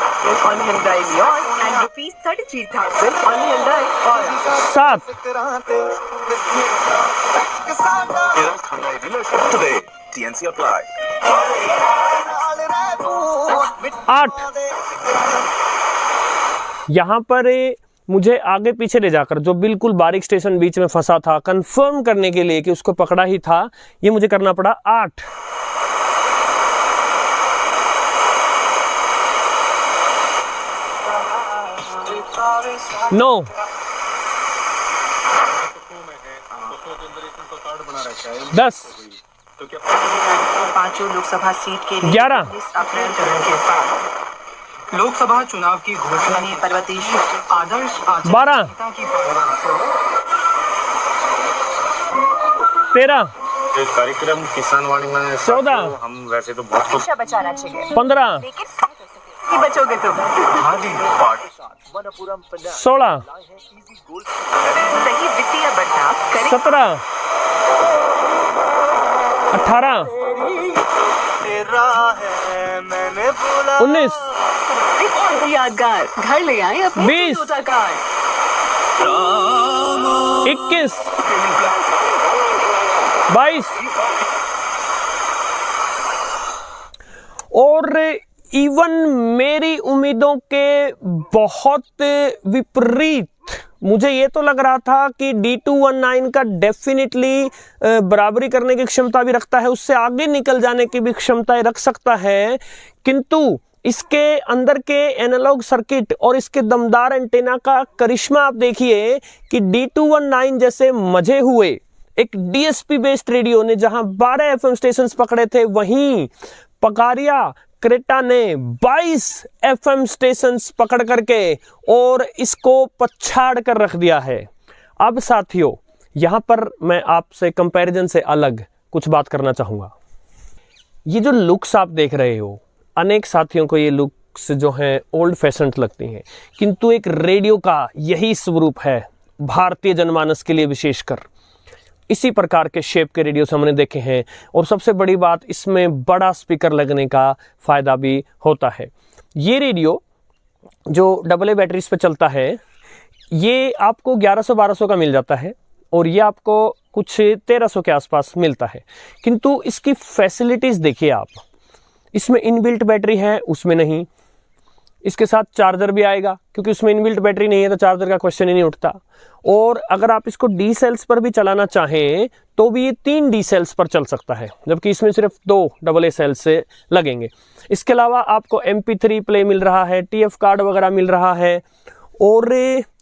on Hyundai Leon and rupees 33,000 on Hyundai Aura. 7 Today, TNC apply. 8 यहाँ पर मुझे आगे पीछे ले जाकर जो बिल्कुल बारीक स्टेशन बीच में फंसा था कंफर्म करने के लिए कि उसको पकड़ा ही था, ये मुझे करना पड़ा 8। 9 10 पांचों लोकसभा सीट के लिए 11 अप्रैल चरण के साथ लोकसभा चुनाव की घोषणा ने पर्वतीश आदर्श 12 13 कार्यक्रम किसान वाणी में 14 हम वैसे तो बहुत कुछ बचाना चाहिए 15 लेकिन ही बचोगे तुम। 16 सही वित्तीय बर्ताव करें 17 18 19 एक और यादगार घर ले आए अपनी 20 टोयोटा कार। 21 22 और इवन मेरी उम्मीदों के बहुत विपरीत मुझे ये तो लग रहा था कि D219 का डेफिनेटली बराबरी करने की क्षमता भी रखता है, उससे आगे निकल जाने की भी क्षमताएं रख सकता है, किंतु इसके अंदर के एनालॉग सर्किट और इसके दमदार एंटेना का करिश्मा आप देखिए कि D219 जैसे मजे हुए एक DSP बेस्ड रेडियो ने जहां 12 FM स्टेशंस पकड़े थे, वहीं पगारिया क्रेटा ने 22 FM स्टेशंस पकड़ करके और इसको पछाड़ कर रख दिया है। अब साथियों, यहां पर मैं आपसे कंपैरिजन से अलग कुछ बात करना चाहूंगा। ये जो लुक्स आप देख रहे हो, अनेक साथियों को ये लुक्स जो हैं ओल्ड फैशन लगती हैं, किंतु एक रेडियो का यही स्वरूप है भारतीय जनमानस के लिए विशेषकर। इसी प्रकार के शेप के रेडियो हमने देखे हैं और सबसे बड़ी बात, इसमें बड़ा स्पीकर लगने का फ़ायदा भी होता है। ये रेडियो जो AA बैटरीज पे चलता है, ये आपको 1100-1200 का मिल जाता है और ये आपको कुछ 1300 के आसपास मिलता है, किंतु इसकी फैसिलिटीज़ देखिए आप। इसमें इनबिल्ट बैटरी है, उसमें नहीं। इसके साथ चार्जर भी आएगा, क्योंकि उसमें इनबिल्ट बैटरी नहीं है तो चार्जर का क्वेश्चन ही नहीं उठता। और अगर आप इसको डी सेल्स पर भी चलाना चाहें तो भी ये 3 डी सेल्स पर चल सकता है, जबकि इसमें सिर्फ 2 AA सेल्स से लगेंगे। इसके अलावा आपको MP3 प्ले मिल रहा है, TF कार्ड वगैरह मिल रहा है और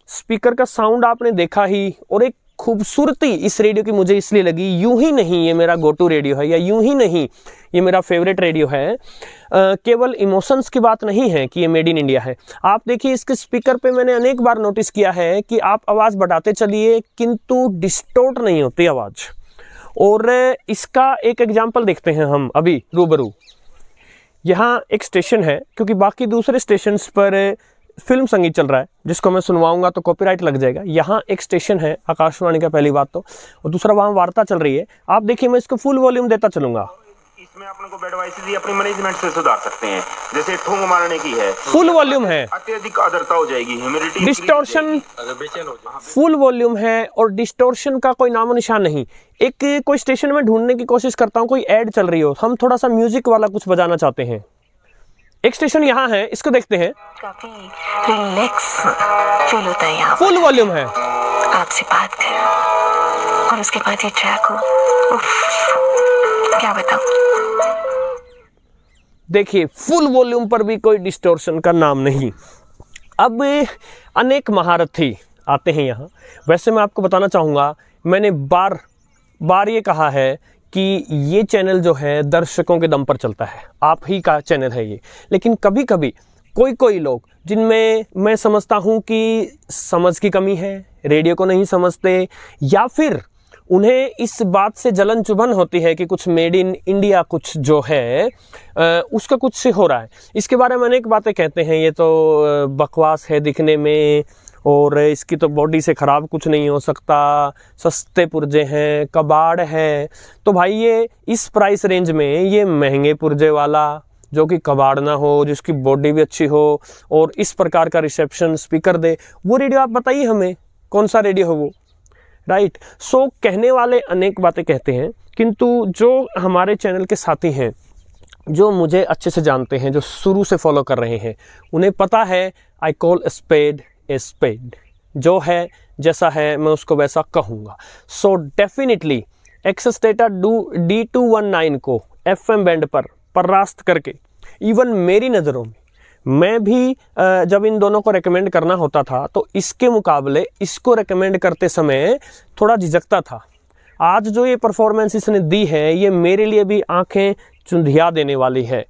स्पीकर का साउंड आपने देखा ही। और एक खूबसूरती इस रेडियो की मुझे इसलिए लगी, यूं ही नहीं ये मेरा गो टू रेडियो है या यूं ही नहीं ये मेरा फेवरेट रेडियो है, केवल इमोशंस की बात नहीं है कि ये मेड इन इंडिया है। आप देखिए इसके स्पीकर पे मैंने अनेक बार नोटिस किया है कि आप आवाज़ बढ़ाते चलिए किंतु डिस्टोर्ट नहीं होती आवाज़। और इसका एक एग्जाम्पल देखते हैं हम अभी रूबरू। यहाँ एक स्टेशन है, क्योंकि बाकी दूसरे स्टेशंस पर फिल्म संगीत चल रहा है जिसको मैं सुनवाऊंगा तो कॉपीराइट लग जाएगा। यहाँ एक स्टेशन है आकाशवाणी का, पहली बात तो, और दूसरा वहाँ वार्ता चल रही है। आप देखिए मैं इसको फुल वॉल्यूम देता चलूंगा। इसमें अपन को एडवाइस अपनी मैनेजमेंट से सुधार सकते हैं, जैसे ठूंग मारने की है, फुल वॉल्यूम है, अत्यधिक आर्द्रता हो जाएगी, ह्यूमिडिटी डिस्टॉर्शन फुल वॉल्यूम है और डिस्टॉर्शन का कोई नामो निशान नहीं। एक कोई स्टेशन में ढूंढने की कोशिश करता हूँ, कोई ऐड चल रही हो, हम थोड़ा सा म्यूजिक वाला कुछ बजाना चाहते हैं। एक स्टेशन यहाँ है, इसको देखते हैं, काफी रिलैक्स फील होता है यहाँ। फुल वॉल्यूम है, आपसे बात कर और उसके बाद ये ट्रैक हो, क्या बताऊं। देखिए फुल वॉल्यूम पर भी कोई डिस्टॉर्शन का नाम नहीं। अब अनेक महारथी आते हैं यहाँ। वैसे मैं आपको बताना चाहूँगा, मैंने बार बार ये कहा है कि ये चैनल जो है दर्शकों के दम पर चलता है, आप ही का चैनल है ये। लेकिन कभी कभी कोई लोग जिनमें मैं समझता हूँ कि समझ की कमी है, रेडियो को नहीं समझते, या फिर उन्हें इस बात से जलन चुभन होती है कि कुछ मेड इन इंडिया कुछ जो है उसका कुछ हो रहा है। इसके बारे में अनेक बातें कहते हैं, ये तो बकवास है दिखने में और इसकी तो बॉडी से ख़राब कुछ नहीं हो सकता, सस्ते पुर्जे हैं, कबाड़ है। तो भाई ये इस प्राइस रेंज में ये महंगे पुर्जे वाला जो कि कबाड़ ना हो, जिसकी बॉडी भी अच्छी हो और इस प्रकार का रिसेप्शन स्पीकर दे, वो रेडियो आप बताइए हमें कौन सा रेडियो हो वो, राइट। सो कहने वाले अनेक बातें कहते हैं, किंतु जो हमारे चैनल के साथी हैं, जो मुझे अच्छे से जानते हैं, जो शुरू से फॉलो कर रहे हैं, उन्हें पता है I call spade a spade. जो है जैसा है मैं उसको वैसा कहूँगा। So definitely access data D219 को FM बैंड पर परास्त करके, इवन मेरी नज़रों में, मैं भी जब इन दोनों को रेकमेंड करना होता था तो इसके मुकाबले इसको रेकमेंड करते समय थोड़ा झिझकता था। आज जो ये परफॉर्मेंस इसने दी है, ये मेरे लिए भी आंखें चुंधिया देने वाली है।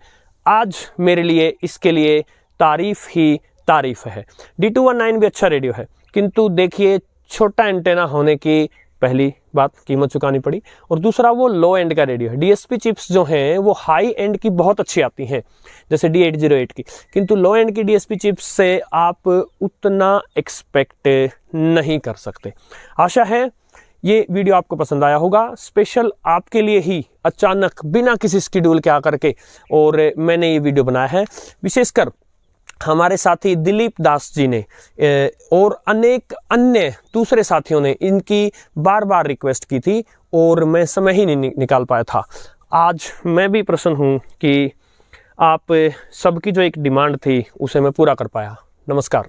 आज मेरे लिए इसके लिए तारीफ ही तारीफ है। D219 भी अच्छा रेडियो है, किंतु देखिए छोटा एंटेना होने की पहली बात कीमत चुकानी पड़ी, और दूसरा वो लो एंड का रेडियो है। DSP चिप्स जो हैं वो हाई एंड की बहुत अच्छी आती हैं, जैसे D808 की, किंतु लो एंड की DSP चिप्स से आप उतना एक्सपेक्ट नहीं कर सकते। आशा है ये वीडियो आपको पसंद आया होगा। स्पेशल आपके लिए ही अचानक बिना किसी शेड्यूल के आकर के और मैंने ये वीडियो बनाया है। विशेषकर हमारे साथी दिलीप दास जी ने और अनेक अन्य दूसरे साथियों ने इनकी बार बार रिक्वेस्ट की थी और मैं समय ही नहीं निकाल पाया था। आज मैं भी प्रसन्न हूँ कि आप सबकी जो एक डिमांड थी उसे मैं पूरा कर पाया। नमस्कार।